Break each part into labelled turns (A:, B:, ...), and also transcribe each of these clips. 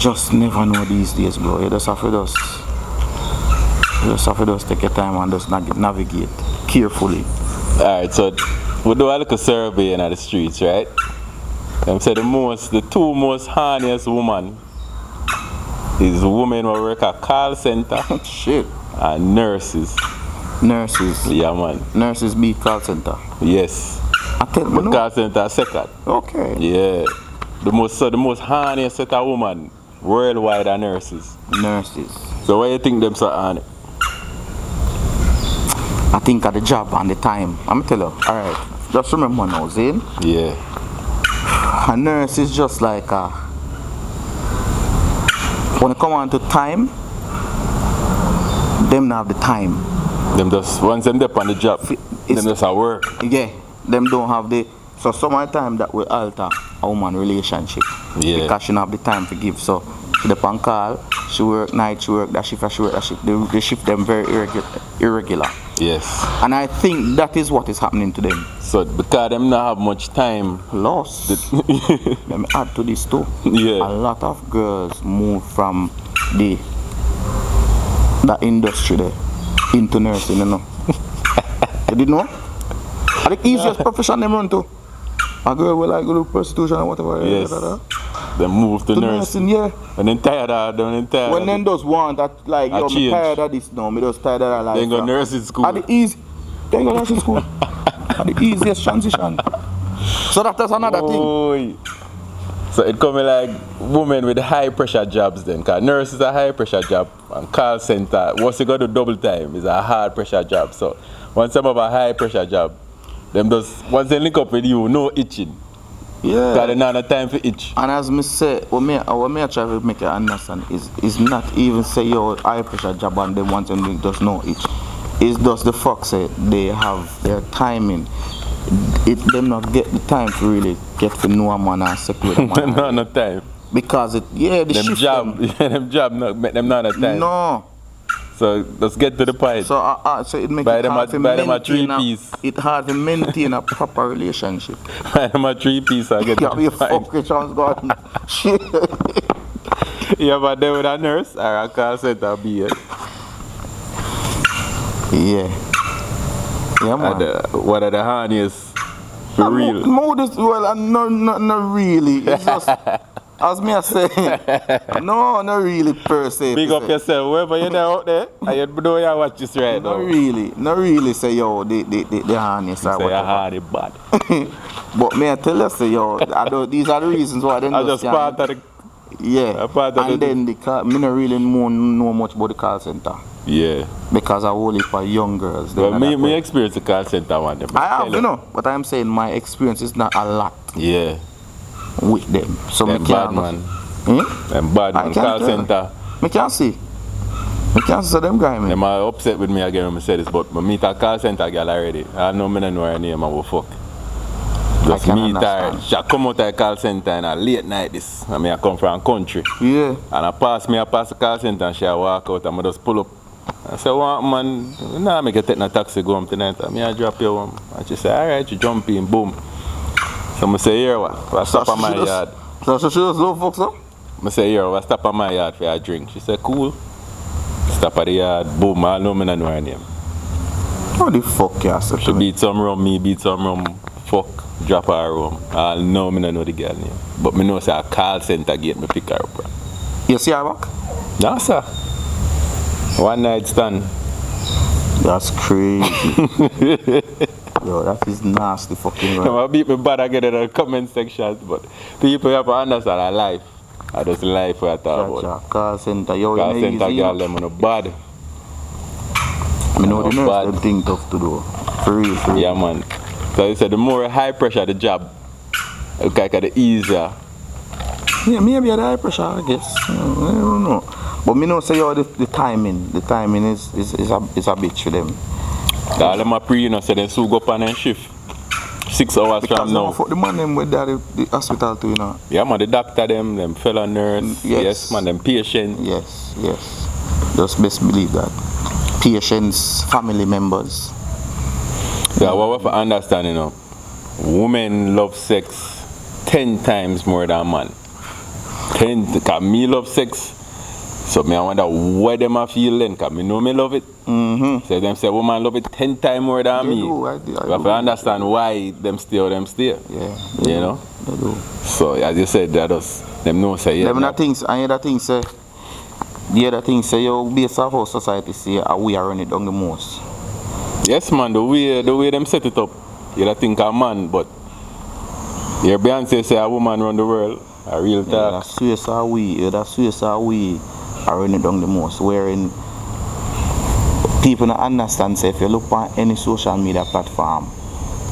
A: Just never know these days, bro. You just have to just take your time and just navigate carefully.
B: Alright, so we do a little survey in the streets, right? Them say the two most horniest women is women who work at call center
A: Shit.
B: and nurses.
A: Nurses.
B: Yeah, man.
A: Nurses beat call center.
B: Yes.
A: I tell
B: But
A: you,
B: call center second.
A: okay.
B: Yeah. The most horniest set of women worldwide are nurses.
A: Nurses.
B: So why you think them so horny?
A: I think of the job and the time. I'm tell you, alright. Just remember now, Zane.
B: Yeah.
A: A nurse is just like when it come on to time, them not have the time.
B: Them just once them up on the job, them just at work.
A: Yeah, them don't have the. So some of the time that will alter a woman relationship.
B: Yeah.
A: Because she don't have the time to give. So she dey on call, she work night, she work that shift, she work that shift. They shift them very irregular.
B: Yes.
A: And I think that is what is happening to them.
B: So because them not have much time.
A: Lost. Let me add to this too.
B: Yeah.
A: A lot of girls move from that industry there into nursing, you know. You did know? And the easiest profession them run to. A girl will like go to prostitution or whatever.
B: Yes. They move to nursing.
A: Yeah.
B: And then tired of them.
A: When them does want that, like, yo, me tired of this now, me just tired of that life.
B: They go nursing school.
A: At they go nursing school. At the easiest transition. So that's another thing.
B: So it coming like women with high pressure jobs then, because nurse is a high pressure job and call center, once you go to double time, is a hard pressure job. So once them have a high pressure job, them just once they link up with you, no itching.
A: Yeah.
B: Because they not have time for itch.
A: And as me say, what me I try to make you understand is not even say your high pressure job and they want them just no itch. It's just the fuck say they have their timing. Them not get the time to really get to know a man and secure a man.
B: no time.
A: Because the
B: them
A: shift
B: job, them job not make them not have time.
A: No.
B: So let's get to the point.
A: So it makes it hard to maintain a proper relationship.
B: Buy them a 3-piece I get
A: Yeah, you fuck with chance God. Shit.
B: You ever there with a nurse or a call center be it?
A: Yeah. Yeah, man.
B: What are the horniest for real?
A: Not really. It's just, as me I say, no, not really per se.
B: Big up yourself, whoever you're there out there, and you know you watch this right now.
A: Not really say, yo, the harness or whatever.
B: Say hardy bad.
A: But may I tell you, say, yo, these are the reasons why they
B: I just part of the...
A: Yeah, and then me not really know much about the call center.
B: Yeah.
A: Because I only for young girls.
B: Well, me experience the call center one.
A: I have, you know, but I'm saying my experience is not a lot.
B: Yeah.
A: With them. So
B: them
A: me
B: bad man. Them bad man call center.
A: Me can't see. Me can't see them guy, man.
B: Them are upset with me again when I say this, but I meet a call center girl already. I know me don't know her name, I will fuck. Just meet her. She come out of the call center in a late night this. I mean I come from country.
A: Yeah.
B: And I pass the call center and she walk out and I just pull up. I say, well, man, nah, I take a taxi go home tonight. I drop you home. And she say, alright, you jump in, boom. So I say, here, what stop at my yard.
A: So she just love fuck, so?
B: I say, here, what stop at my yard for a drink. She said, cool. Stop at the yard, boom, I know me don't know her name.
A: What the fuck you say?
B: She beat some rum, me beat some rum, fuck, drop her home. I know me don't know the girl name. But me know say a call center gate me pick her up. Bro.
A: You see her back?
B: No, sir. One night stand.
A: That's crazy. Yo, that is nasty fucking right.
B: I beat me bad again in the comment section, but people have to understand our life. I just life what I talk about.
A: Call center, yo,
B: call center girl, them on the bad.
A: I know the nurse them think tough to do. For real.
B: Yeah, man. So you said the more high pressure the job, okay, the easier.
A: Yeah, maybe the high pressure, I guess. I don't know. But me know say yo the timing is a bitch for them.
B: All them a pre, you know, so they soon go up on and shift. 6 hours
A: because
B: from now.
A: Because the man them with the hospital too, you know.
B: Yeah, man, the doctor them fellow nurse, yes man, them patient.
A: Yes. Just best believe that. Patients, family members.
B: Yeah, what we have to understand, you know, women love sex 10 times more than man. tend to, cause me love sex. So me I wonder why them a feel then, cause me know me love it. So them say woman love it 10 times more than
A: They
B: me.
A: do, I
B: But I understand why them stay or them stay.
A: Yeah.
B: You know?
A: They do.
B: So as you said, that us them know say yeah.
A: Them the things, and the other thing say, yo, based off how society say, we are running it down the most.
B: Yes man, the way them set it up, you think a man, but your Beyonce say a woman run the world. A real talk.
A: Yeah, that's serious how we are running it down the most. Wherein people don't understand, say, if you look on any social media platform,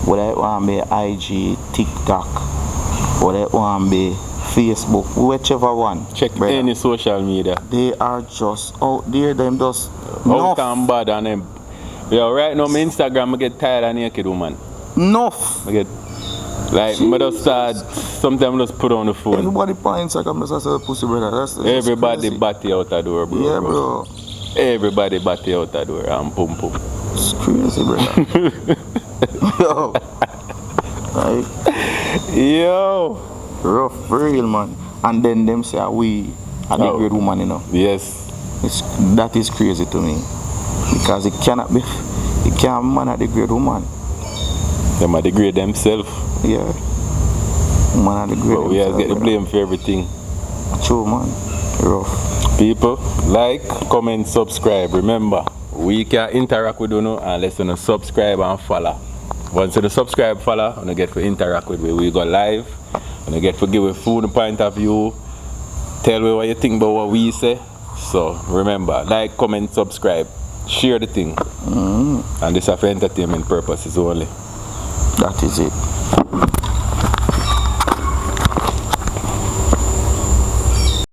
A: whether it want to be IG, TikTok, whether it want to be Facebook, whichever one.
B: Check
A: brother,
B: any social media.
A: They are just out there, them just
B: Out and bad and them. Yo, right now my Instagram I get tired of naked woman.
A: enough.
B: I get like I just start sometimes I just put on the phone.
A: Everybody on Instagram just say pussy, brother. That's
B: Everybody
A: crazy.
B: batty out the door, bro.
A: Yeah, bro.
B: Everybody batty out the door and pum pum.
A: It's crazy, brother. Yo. Like,
B: Yo.
A: rough, real man. And then them say we are the great woman, you know.
B: Yes.
A: That is crazy to me. Because it can't man at the great woman.
B: Them are degrade themselves.
A: Yeah. Man at the great
B: But we have to get the blame for everything.
A: True, man. Rough.
B: People, like, comment, subscribe. Remember, we can interact with you unless you subscribe and follow. Once you subscribe, follow, you get to interact with me. We go live, you get to give a full point of view, tell me what you think about what we say. So remember, like, comment, subscribe, share the thing. And this is for entertainment purposes only.
A: That is it.